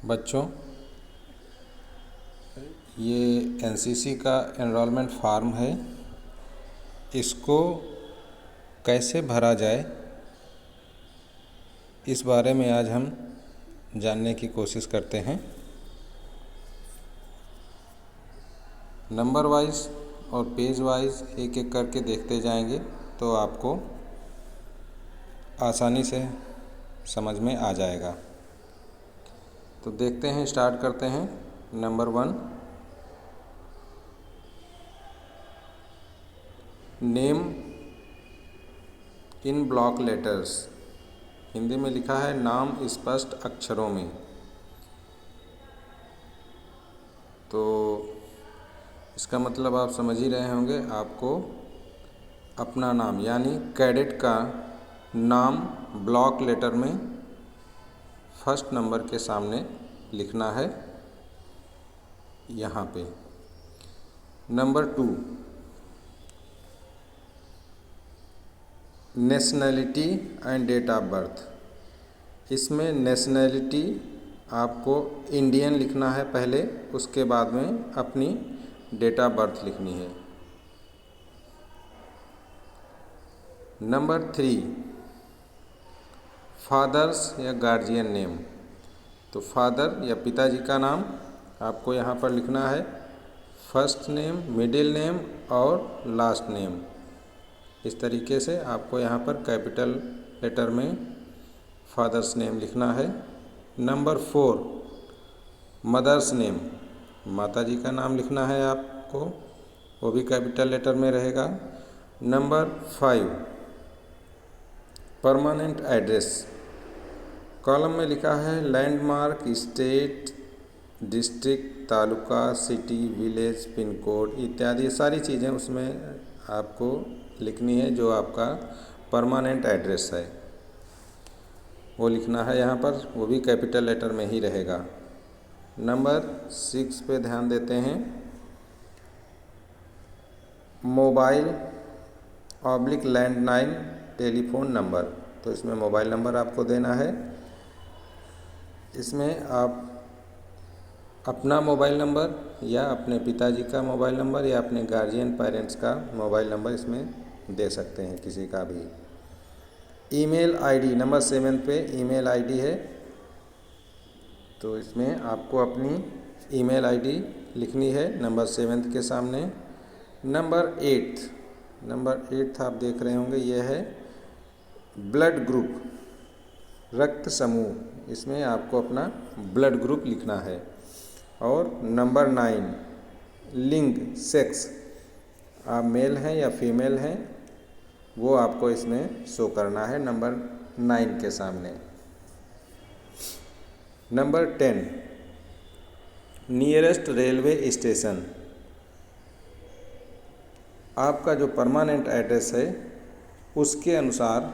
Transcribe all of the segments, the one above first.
बच्चों, ये एनसीसी का एनरोलमेंट फॉर्म है। इसको कैसे भरा जाए, इस बारे में आज हम जानने की कोशिश करते हैं। नंबर वाइज और पेज वाइज एक एक करके देखते जाएंगे तो आपको आसानी से समझ में आ जाएगा। तो देखते हैं, स्टार्ट करते हैं। Number 1, name in block letters. Hindi में लिखा है नाम स्पष्ट अक्षरों में। तो इसका मतलब आप समझ ही रहे होंगे, आपको अपना नाम यानी कैडेट का नाम ब्लॉक लेटर में फर्स्ट नंबर के सामने लिखना है, यहाँ पे। Number 2, nationality and date of birth. इसमें नेशनैलिटी आपको इंडियन लिखना है पहले, उसके बाद में अपनी डेट ऑफ बर्थ लिखनी है। नंबर 3, फादर्स या गार्जियन नेम। तो फादर या पिताजी का नाम आपको यहाँ पर लिखना है, फर्स्ट नेम, मिडिल नेम और लास्ट नेम। इस तरीके से आपको यहाँ पर कैपिटल लेटर में फादर्स नेम लिखना है। Number 4, mother's name. माताजी का नाम लिखना है आपको, वो भी कैपिटल लेटर में रहेगा। Number 5, permanent address. कॉलम में लिखा है landmark, state, district, taluka, city, village, pin code इत्यादि सारी चीज़ें उसमें आपको लिखनी है। जो आपका परमानेंट एड्रेस है वो लिखना है यहाँ पर, वो भी कैपिटल लेटर में ही रहेगा। नंबर 6 पे ध्यान देते हैं, mobile oblique landline telephone number. तो इसमें मोबाइल नंबर आपको देना है। इसमें आप अपना मोबाइल नंबर या अपने पिताजी का मोबाइल नंबर या अपने गार्जियन पेरेंट्स का मोबाइल नंबर इसमें दे सकते हैं, किसी का भी। ईमेल आईडी नंबर 7 पे ईमेल आईडी है, तो इसमें आपको अपनी ईमेल आईडी लिखनी है नंबर 7 के सामने। नंबर 8 आप देख रहे होंगे, ये है ब्लड ग्रुप, रक्त समूह। इसमें आपको अपना ब्लड ग्रुप लिखना है। और नंबर 9, लिंग, सेक्स। आप मेल हैं या फीमेल हैं वो आपको इसमें शो करना है नंबर 9 के सामने। Number 10, nearest railway station. आपका जो परमानेंट एड्रेस है उसके अनुसार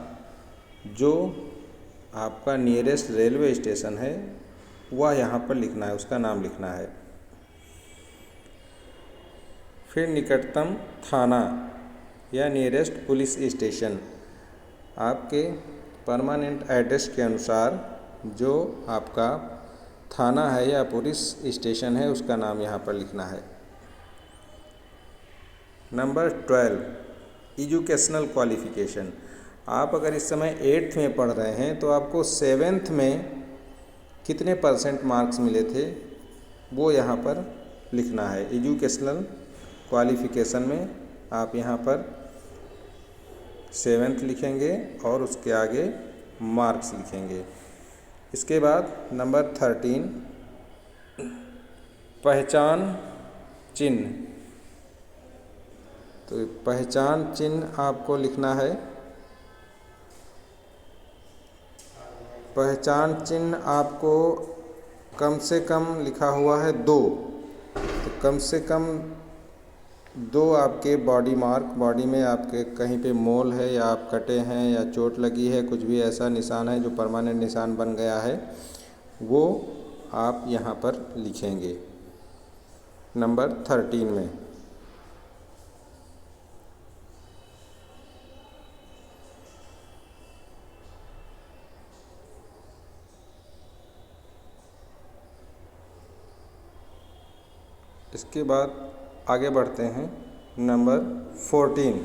जो आपका नियरेस्ट रेलवे स्टेशन है वह यहाँ पर लिखना है, उसका नाम लिखना है। फिर निकटतम थाना या नियरेस्ट पुलिस स्टेशन। आपके परमानेंट एड्रेस के अनुसार जो आपका थाना है या पुलिस स्टेशन है उसका नाम यहाँ पर लिखना है। Number 12, educational qualification. आप अगर इस समय 8th में पढ़ रहे हैं तो आपको 7th में कितने % मार्क्स मिले थे वो यहाँ पर लिखना है। एजुकेशनल क्वालिफ़िकेशन में आप यहाँ पर 7th लिखेंगे और उसके आगे मार्क्स लिखेंगे। इसके बाद नंबर 13, पहचान चिन्ह। तो पहचान चिन्ह आपको लिखना है। पहचान चिन्ह आपको कम से कम लिखा हुआ है 2, तो कम से कम 2 आपके बॉडी मार्क, बॉडी में आपके कहीं पे मोल है या आप कटे हैं या चोट लगी है, कुछ भी ऐसा निशान है जो परमानेंट निशान बन गया है वो आप यहाँ पर लिखेंगे नंबर 13 में। इसके बाद आगे बढ़ते हैं नंबर 14।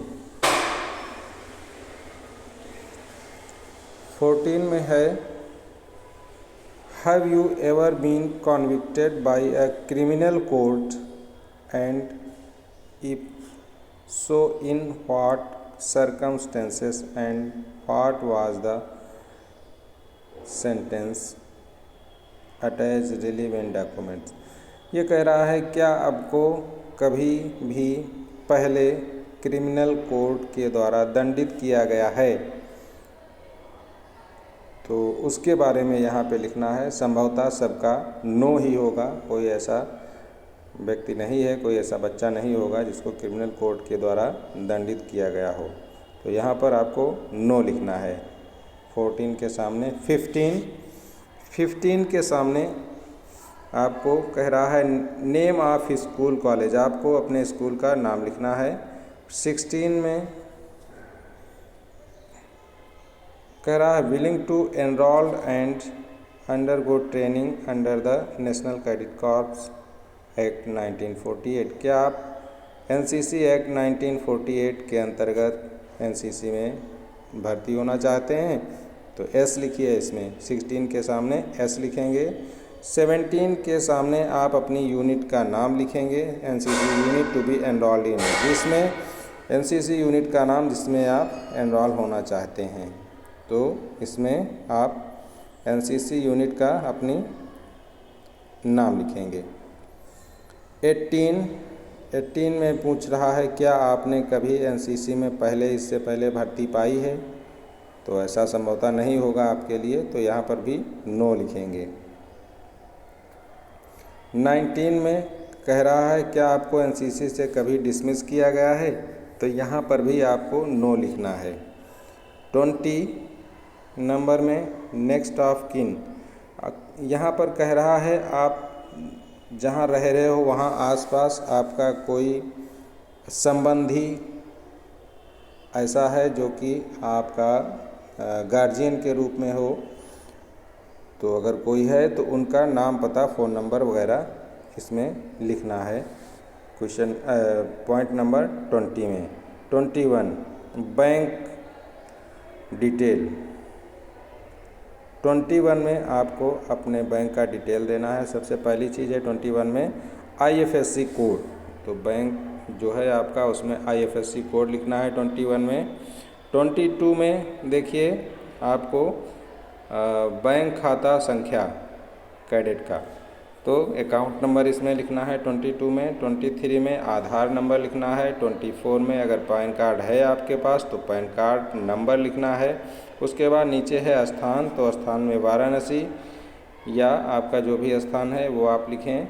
14 में है, have you ever been convicted by a criminal court and if so in what circumstances and what was the sentence, attach relevant documents। ये कह रहा है क्या आपको कभी भी पहले क्रिमिनल कोर्ट के द्वारा दंडित किया गया है, तो उसके बारे में यहाँ पे लिखना है। संभवतः सबका नो ही होगा, कोई ऐसा व्यक्ति नहीं है, कोई ऐसा बच्चा नहीं होगा जिसको क्रिमिनल कोर्ट के द्वारा दंडित किया गया हो। तो यहाँ पर आपको नो लिखना है। 14 के सामने 15 के सामने आपको कह रहा है नेम ऑफ स्कूल कॉलेज, आपको अपने स्कूल का नाम लिखना है। 16 में कह रहा है willing to enrolled and undergo training under the National Cadet Corps Act 1948। क्या आप एनसीसी एक्ट 1948 के अंतर्गत एनसीसी में भर्ती होना चाहते हैं? तो एस लिखिए इसमें। 16 के सामने एस लिखेंगे। 17 के सामने आप अपनी यूनिट का नाम लिखेंगे, NCC unit to be enrolled in, जिसमें एनसीसी यूनिट का नाम जिसमें आप एनरोल होना चाहते हैं। तो इसमें आप एनसीसी यूनिट का अपनी नाम लिखेंगे। 18 में पूछ रहा है क्या आपने कभी एनसीसी में इससे पहले भर्ती पाई है? तो ऐसा संभवतः नहीं होगा आपके लिए, तो यहाँ पर भी नो लिखेंगे। 19 में कह रहा है क्या आपको एनसीसी से कभी डिसमिस किया गया है? तो यहाँ पर भी आपको नो लिखना है। 20 नंबर में नेक्स्ट ऑफ किन, यहाँ पर कह रहा है आप जहाँ रह रहे हो वहाँ आसपास आपका कोई संबंधी ऐसा है जो कि आपका गार्जियन के रूप में हो, तो अगर कोई है तो उनका नाम, पता, फ़ोन नंबर वगैरह इसमें लिखना है। क्वेश्चन पॉइंट नंबर 20 में। 21 बैंक डिटेल। 21 में आपको अपने बैंक का डिटेल देना है। सबसे पहली चीज़ है 21 में आईएफएससी कोड, तो बैंक जो है आपका उसमें आईएफएससी कोड लिखना है 21 में। 22 में देखिए आपको बैंक खाता संख्या कैडेट का, तो अकाउंट नंबर इसमें लिखना है 22 में। 23 में आधार नंबर लिखना है। 24 में अगर पैन कार्ड है आपके पास तो पैन कार्ड नंबर लिखना है। उसके बाद नीचे है स्थान, तो स्थान में वाराणसी या आपका जो भी स्थान है वो आप लिखें,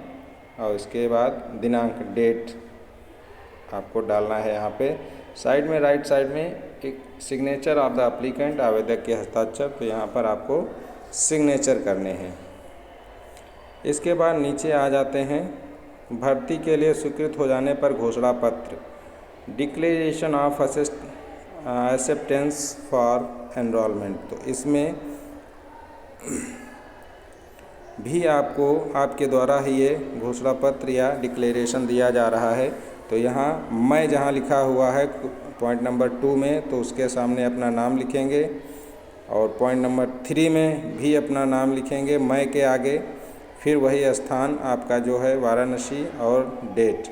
और इसके बाद दिनांक, डेट आपको डालना है यहाँ पे। साइड में राइट साइड में एक सिग्नेचर ऑफ द एप्लीकेंट, आवेदक के हस्ताक्षर, तो यहाँ पर आपको सिग्नेचर करने हैं। इसके बाद नीचे आ जाते हैं भर्ती के लिए स्वीकृत हो जाने पर घोषणा पत्र, declaration of acceptance for enrolment. तो इसमें भी आपको आपके द्वारा ही ये घोषणा पत्र या डिक्लेरेशन दिया जा रहा है। तो यहाँ मैं जहाँ लिखा हुआ है पॉइंट नंबर 2 में, तो उसके सामने अपना नाम लिखेंगे, और पॉइंट नंबर 3 में भी अपना नाम लिखेंगे मैं के आगे, फिर वही स्थान आपका जो है वाराणसी और डेट,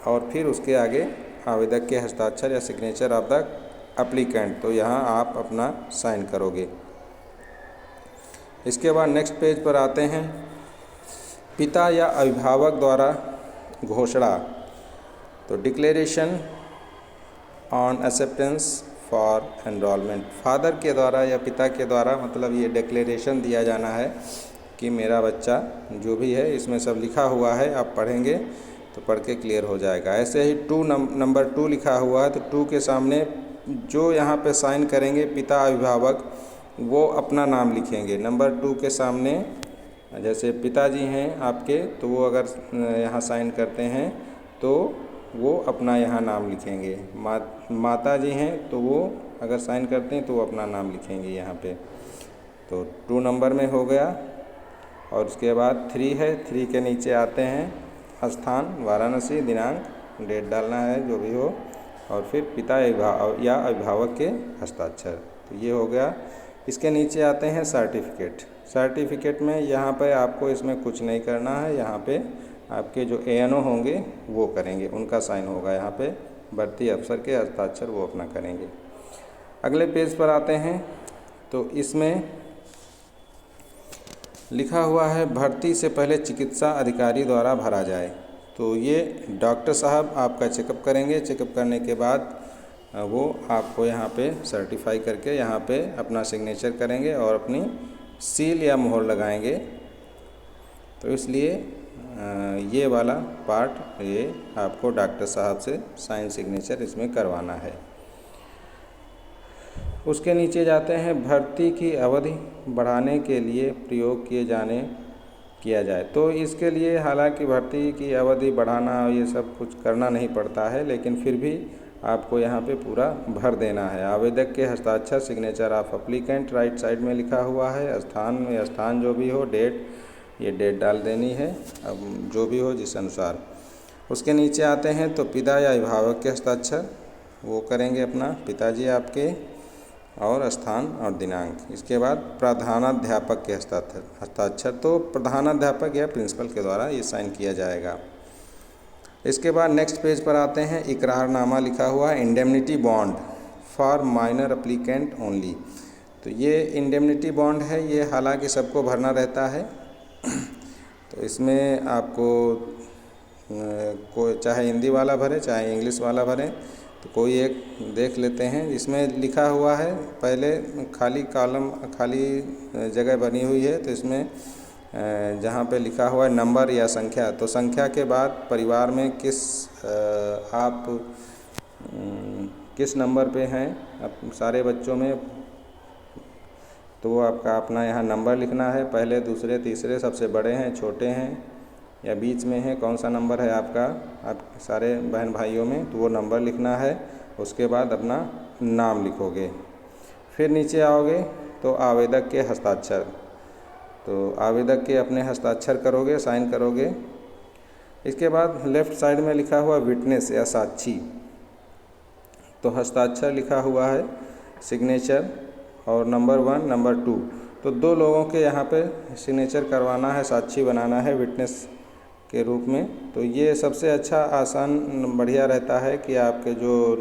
और फिर उसके आगे आवेदक के हस्ताक्षर या सिग्नेचर ऑफ द एप्लीकेंट, तो यहाँ आप अपना साइन करोगे। इसके बाद नेक्स्ट पेज पर आते हैं पिता या अभिभावक द्वारा घोषणा, तो declaration on acceptance for enrolment, father के द्वारा या पिता के द्वारा, मतलब ये डिक्लेरेशन दिया जाना है कि मेरा बच्चा जो भी है, इसमें सब लिखा हुआ है, आप पढ़ेंगे तो पढ़ के क्लियर हो जाएगा। ऐसे ही नंबर 2 लिखा हुआ है, तो 2 के सामने जो यहाँ पे साइन करेंगे पिता अभिभावक, वो अपना नाम लिखेंगे। नंबर 2 के सामने जैसे पिताजी हैं आपके, तो वो अगर यहाँ साइन करते हैं तो वो अपना यहाँ नाम लिखेंगे। माता जी हैं तो वो अगर साइन करते हैं तो वो अपना नाम लिखेंगे यहाँ पे। तो 2 नंबर में हो गया। और उसके बाद 3 है, 3 के नीचे आते हैं स्थान वाराणसी, दिनांक डेट डालना है जो भी हो, और फिर पिता या अभिभावक के हस्ताक्षर। तो ये हो गया। इसके नीचे आते हैं सर्टिफिकेट। सर्टिफिकेट में यहाँ पे आपको इसमें कुछ नहीं करना है, यहाँ पे आपके जो ANO होंगे वो करेंगे, उनका साइन होगा यहाँ पे, भर्ती अफसर के हस्ताक्षर वो अपना करेंगे। अगले पेज पर आते हैं तो इसमें लिखा हुआ है भर्ती से पहले चिकित्सा अधिकारी द्वारा भरा जाए। तो ये डॉक्टर साहब आपका चेकअप करेंगे, चेकअप करने के बाद वो आपको यहाँ पे सर्टिफाई करके यहाँ पे अपना सिग्नेचर करेंगे और अपनी सील या मोहर लगाएंगे। तो इसलिए ये वाला पार्ट ये आपको डॉक्टर साहब से साइन सिग्नेचर इसमें करवाना है। उसके नीचे जाते हैं, भर्ती की अवधि बढ़ाने के लिए प्रयोग किया जाए। तो इसके लिए हालांकि भर्ती की अवधि बढ़ाना ये सब कुछ करना नहीं पड़ता है, लेकिन फिर भी आपको यहाँ पे पूरा भर देना है। आवेदक के हस्ताक्षर, signature of applicant right side में लिखा हुआ है। स्थान में स्थान जो भी हो, डेट ये डेट डाल देनी है, अब जो भी हो जिस अनुसार। उसके नीचे आते हैं तो पिता या अभिभावक के हस्ताक्षर वो करेंगे अपना पिताजी आपके, और स्थान और दिनांक। इसके बाद प्रधानाध्यापक के हस्ताक्षर तो प्रधानाध्यापक या प्रिंसिपल के द्वारा ये साइन किया जाएगा। इसके बाद नेक्स्ट पेज पर आते हैं, इकरारनामा लिखा हुआ है, indemnity bond for minor applicant only. तो ये इंडेमनिटी बॉन्ड है, ये हालांकि सबको भरना रहता है। तो इसमें आपको कोई चाहे हिंदी वाला भरे चाहे इंग्लिश वाला भरे, तो कोई एक देख लेते हैं। इसमें लिखा हुआ है, पहले खाली कॉलम खाली जगह बनी हुई है, तो इसमें जहाँ पे लिखा हुआ है नंबर या संख्या, तो संख्या के बाद परिवार में आप किस नंबर पे हैं आप सारे बच्चों में, तो वो आपका अपना यहाँ नंबर लिखना है। पहले, दूसरे, तीसरे, सबसे बड़े हैं, छोटे हैं या बीच में है, कौन सा नंबर है आपका आप सारे बहन भाइयों में, तो वो नंबर लिखना है। उसके बाद अपना नाम लिखोगे। फिर नीचे आओगे तो आवेदक के हस्ताक्षर, तो आवेदक के अपने हस्ताक्षर करोगे, साइन करोगे। इसके बाद लेफ़्ट साइड में लिखा हुआ विटनेस या साक्षी, तो हस्ताक्षर लिखा हुआ है, सिग्नेचर और नंबर 1 नंबर 2, तो 2 लोगों के यहाँ पे सिग्नेचर करवाना है, साक्षी बनाना है विटनेस के रूप में। तो ये सबसे अच्छा आसान बढ़िया रहता है कि आपके जो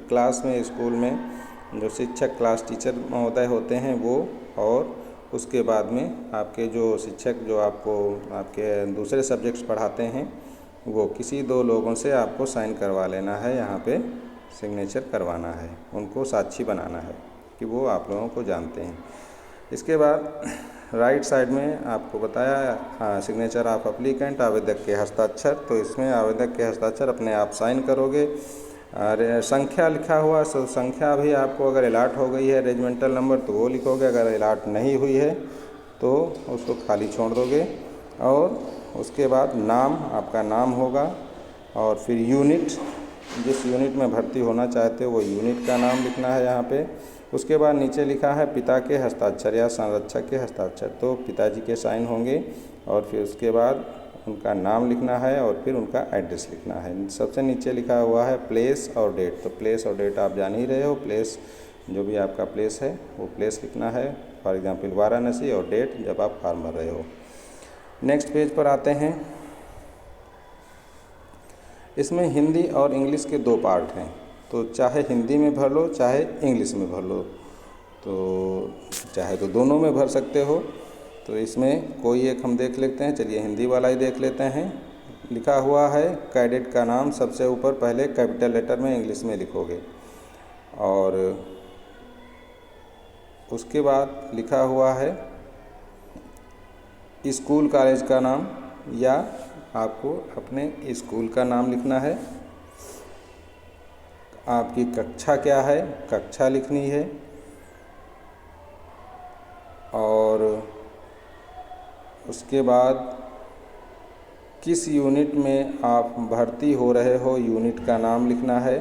क्लास में स्कूल में जो शिक्षक क्लास टीचर महोदय होते हैं वो, और उसके बाद में आपके जो शिक्षक जो आपको आपके दूसरे सब्जेक्ट्स पढ़ाते हैं वो, किसी 2 लोगों से आपको साइन करवा लेना है, यहाँ पे सिग्नेचर करवाना है, उनको साक्षी बनाना है कि वो आप लोगों को जानते हैं। इसके बाद राइट साइड में आपको बताया सिग्नेचर ऑफ एप्लीकेंट, आवेदक के हस्ताक्षर, तो इसमें आवेदक के हस्ताक्षर अपने आप साइन करोगे। और संख्या लिखा हुआ, सो संख्या भी आपको अगर अलाट हो गई है रेजिमेंटल नंबर तो वो लिखोगे, अगर अलाट नहीं हुई है तो उसको खाली छोड़ दोगे। और उसके बाद नाम, आपका नाम होगा, और फिर यूनिट, जिस यूनिट में भर्ती होना चाहते हो वो यूनिट का नाम लिखना है यहाँ पे। उसके बाद नीचे लिखा है पिता के हस्ताक्षर या संरक्षक के हस्ताक्षर, तो पिताजी के साइन होंगे, और फिर उसके बाद उनका नाम लिखना है और फिर उनका एड्रेस लिखना है। सबसे नीचे लिखा हुआ है प्लेस और डेट, तो प्लेस और डेट आप जान ही रहे हो, प्लेस जो भी आपका प्लेस है वो प्लेस लिखना है, फॉर एग्जांपल वाराणसी, और डेट जब आप फॉर्म भर रहे हो। नेक्स्ट पेज पर आते हैं, इसमें हिंदी और इंग्लिश के 2 पार्ट हैं, तो चाहे हिंदी में भर लो चाहे इंग्लिश में भर लो, तो चाहे तो दोनों में भर सकते हो। तो इसमें कोई एक हम देख लेते हैं, चलिए हिंदी वाला ही देख लेते हैं। लिखा हुआ है कैडेट का नाम, सबसे ऊपर पहले कैपिटल लेटर में इंग्लिश में लिखोगे, और उसके बाद लिखा हुआ है स्कूल कॉलेज का नाम, या आपको अपने स्कूल का नाम लिखना है। आपकी कक्षा क्या है, कक्षा लिखनी है, और उसके बाद किस यूनिट में आप भर्ती हो रहे हो यूनिट का नाम लिखना है।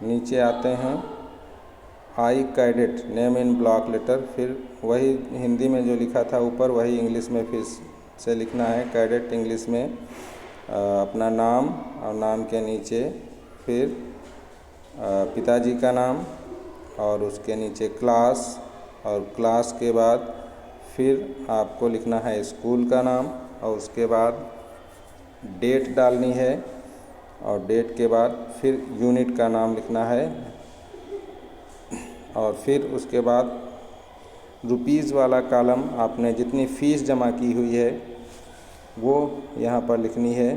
नीचे आते हैं आई cadet name in block letter, फिर वही हिंदी में जो लिखा था ऊपर वही इंग्लिश में फिर से लिखना है। कैडेट इंग्लिश में अपना नाम और नाम के नीचे फिर पिताजी का नाम और उसके नीचे क्लास, और क्लास के बाद फिर आपको लिखना है स्कूल का नाम और उसके बाद डेट डालनी है और डेट के बाद फिर यूनिट का नाम लिखना है और फिर उसके बाद रुपीज़ वाला कॉलम आपने जितनी फ़ीस जमा की हुई है वो यहाँ पर लिखनी है।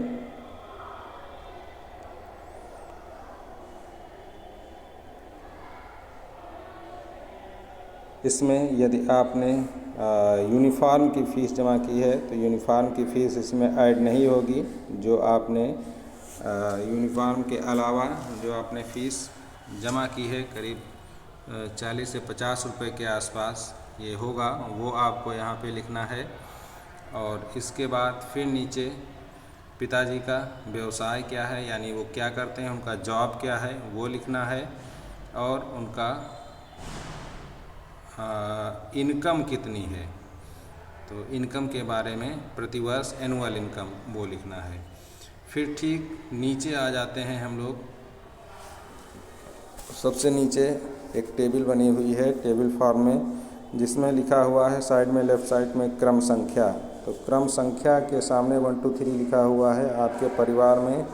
इसमें यदि आपने यूनिफॉर्म की फ़ीस जमा की है तो यूनिफॉर्म की फ़ीस इसमें ऐड नहीं होगी। जो आपने यूनिफॉर्म के अलावा जो आपने फ़ीस जमा की है करीब 40 से 50 रुपए के आसपास ये होगा, वो आपको यहाँ पे लिखना है। और इसके बाद फिर नीचे पिताजी का व्यवसाय क्या है, यानी वो क्या करते हैं, उनका जॉब क्या है वो लिखना है और उनका इनकम कितनी है, तो इनकम के बारे में प्रतिवर्ष एनुअल इनकम वो लिखना है। फिर ठीक नीचे आ जाते हैं हम लोग, सबसे नीचे एक टेबल बनी हुई है टेबल फॉर्म में, जिसमें लिखा हुआ है साइड में लेफ़्ट साइड में क्रम संख्या। तो क्रम संख्या के सामने 1 2 3 लिखा हुआ है। आपके परिवार में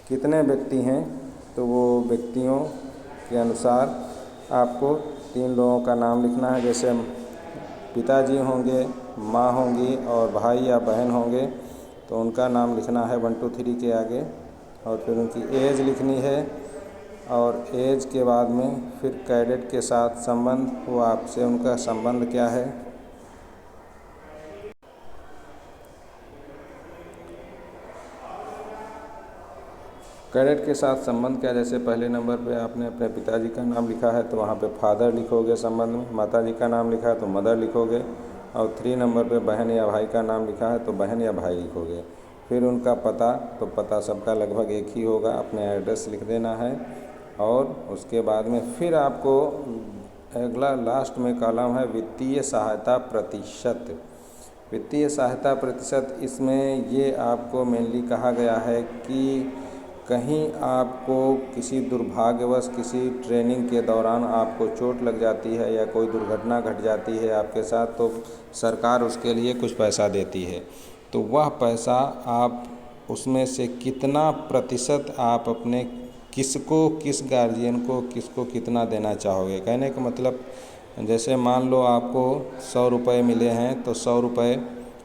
कितने व्यक्ति हैं, तो वो व्यक्तियों के अनुसार आपको 3 लोगों का नाम लिखना है। जैसे पिताजी होंगे, माँ होंगी और भाई या बहन होंगे, तो उनका नाम लिखना है 1 2 3 के आगे और फिर उनकी एज लिखनी है और एज के बाद में फिर कैडेट के साथ संबंध, वो आपसे उनका संबंध क्या है। कैडेट के साथ संबंध क्या, जैसे पहले नंबर पे आपने अपने पिताजी का नाम लिखा है तो वहाँ पे फादर लिखोगे संबंध में, माताजी का नाम लिखा है तो मदर लिखोगे और 3 नंबर पे बहन या भाई का नाम लिखा है तो बहन या भाई लिखोगे। फिर उनका पता, तो पता सबका लगभग एक ही होगा, अपने एड्रेस लिख देना है। और उसके बाद में फिर आपको अगला लास्ट में कॉलम है वित्तीय सहायता प्रतिशत। वित्तीय सहायता प्रतिशत, इसमें ये आपको मेनली कहा गया है कि कहीं आपको किसी दुर्भाग्यवश किसी ट्रेनिंग के दौरान आपको चोट लग जाती है या कोई दुर्घटना घट जाती है आपके साथ, तो सरकार उसके लिए कुछ पैसा देती है। तो वह पैसा आप उसमें से कितना प्रतिशत आप अपने किसको, किस गार्जियन को, किसको कितना देना चाहोगे। कहने का मतलब जैसे मान लो आपको 100 रुपये मिले हैं तो 100 रुपये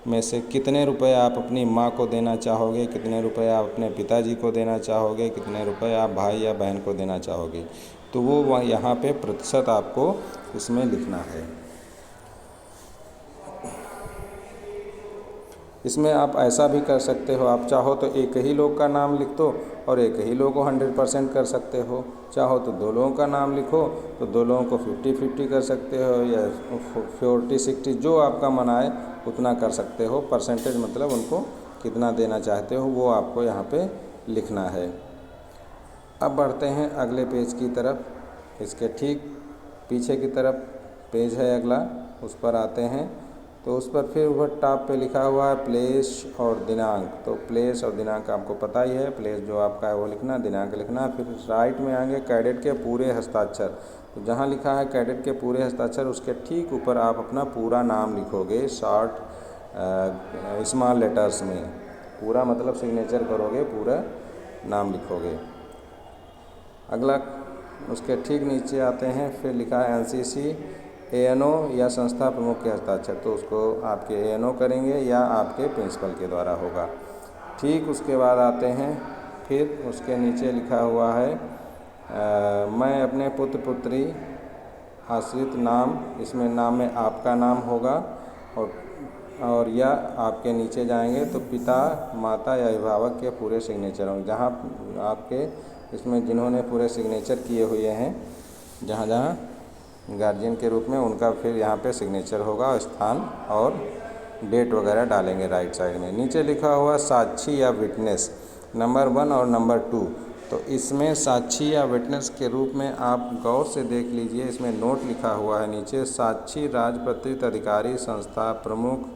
में से कितने रुपए आप अपनी माँ को देना चाहोगे, कितने रुपए आप अपने पिताजी को देना चाहोगे, कितने रुपए आप भाई या बहन को देना चाहोगे, तो वो यहाँ पे प्रतिशत आपको इसमें लिखना है। इसमें आप ऐसा भी कर सकते हो, आप चाहो तो एक ही लोग का नाम लिख दो और एक ही लोगों को 100% कर सकते हो। चाहो तो 2 लोगों का नाम लिखो तो 2 लोगों को 50-50 कर सकते हो या 40-60, जो आपका मन आए उतना कर सकते हो। परसेंटेज मतलब उनको कितना देना चाहते हो वो आपको यहाँ पे लिखना है। अब बढ़ते हैं अगले पेज की तरफ। इसके ठीक पीछे की तरफ पेज है अगला, उस पर आते हैं। तो उस पर फिर ऊपर टॉप पे लिखा हुआ है प्लेस और दिनांक। तो प्लेस और दिनांक आपको पता ही है, प्लेस जो आपका है वो लिखना, दिनांक लिखना। फिर राइट में आएंगे कैडेट के पूरे हस्ताक्षर। तो जहाँ लिखा है कैडेट के पूरे हस्ताक्षर, उसके ठीक ऊपर आप अपना पूरा नाम लिखोगे शॉर्ट स्मॉल लेटर्स में। पूरा मतलब सिग्नेचर करोगे, पूरा नाम लिखोगे। अगला उसके ठीक नीचे आते हैं, फिर लिखा है NCC ANO या संस्था प्रमुख के हस्ताक्षर। तो उसको आपके ANO करेंगे या आपके प्रिंसिपल के द्वारा होगा। ठीक उसके बाद आते हैं, फिर उसके नीचे लिखा हुआ है मैं अपने पुत्र पुत्री आश्रित नाम, इसमें नाम में आपका नाम होगा और या आपके नीचे जाएंगे तो पिता माता या अभिभावक के पूरे सिग्नेचर होंगे। जहाँ आपके इसमें जिन्होंने पूरे सिग्नेचर किए हुए हैं, जहाँ जहाँ गार्जियन के रूप में, उनका फिर यहाँ पे सिग्नेचर होगा, स्थान और डेट वगैरह डालेंगे राइट साइड में। नीचे लिखा हुआ साक्षी या विटनेस नंबर 1 और नंबर 2। तो इसमें साक्षी या विटनेस के रूप में आप गौर से देख लीजिए, इसमें नोट लिखा हुआ है नीचे, साक्षी राजपत्रित अधिकारी संस्था प्रमुख,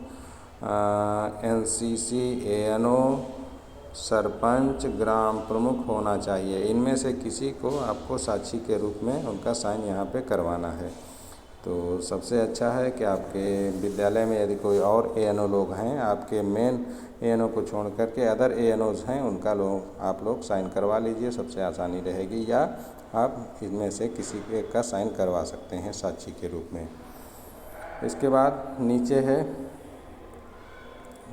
एनसीसी, एएनओ, सरपंच, ग्राम प्रमुख होना चाहिए। इनमें से किसी को आपको साक्षी के रूप में उनका साइन यहाँ पे करवाना है। तो सबसे अच्छा है कि आपके विद्यालय में यदि कोई और एएनओ लोग हैं, आपके मेन एएनओ को छोड़ करके अदर एएनओज हैं, उनका आप लोग साइन करवा लीजिए, सबसे आसानी रहेगी। या आप इनमें से किसी एक का साइन करवा सकते हैं साक्षी के रूप में। इसके बाद नीचे है,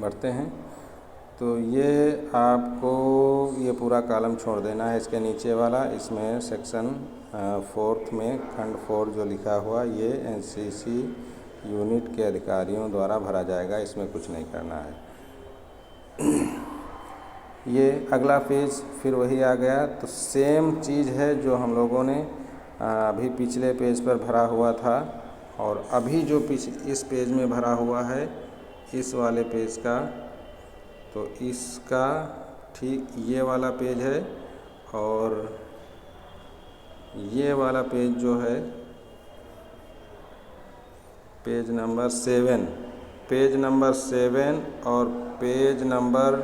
बढ़ते हैं, तो ये आपको ये पूरा कॉलम छोड़ देना है। इसके नीचे वाला, इसमें सेक्शन 4 में खंड 4 जो लिखा हुआ, ये एनसीसी यूनिट के अधिकारियों द्वारा भरा जाएगा, इसमें कुछ नहीं करना है। ये अगला पेज फिर वही आ गया। तो सेम चीज़ है जो हम लोगों ने अभी पिछले पेज पर भरा हुआ था, और अभी जो इस पेज में भरा हुआ है, इस वाले पेज का, तो इसका ठीक ये वाला पेज है, और ये वाला पेज जो है पेज नंबर 7, पेज नंबर 7 और पेज नंबर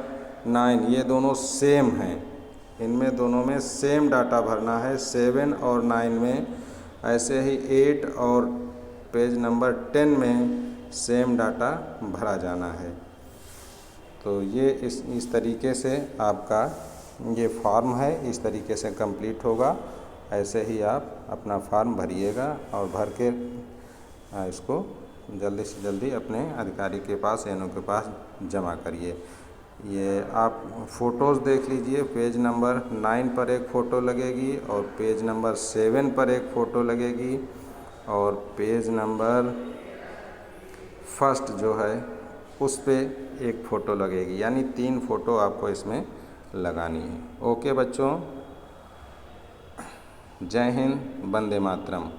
9, ये दोनों सेम हैं। इनमें दोनों में सेम डाटा भरना है, 7 और 9 में। ऐसे ही 8 और पेज नंबर 10 में सेम डाटा भरा जाना है। तो ये इस तरीके से आपका ये फॉर्म है, इस तरीके से कंप्लीट होगा। ऐसे ही आप अपना फॉर्म भरिएगा और भर के इसको जल्दी से जल्दी अपने अधिकारी के पास, एएनओ के पास जमा करिए। ये आप फ़ोटोज़ देख लीजिए, पेज नंबर 9 पर एक फ़ोटो लगेगी, और पेज नंबर 7 पर एक फ़ोटो लगेगी, और पेज नंबर 1 जो है उस पे एक फ़ोटो लगेगी। यानी 3 फ़ोटो आपको इसमें लगानी है। ओके बच्चों, जय हिंद, वंदे मातरम।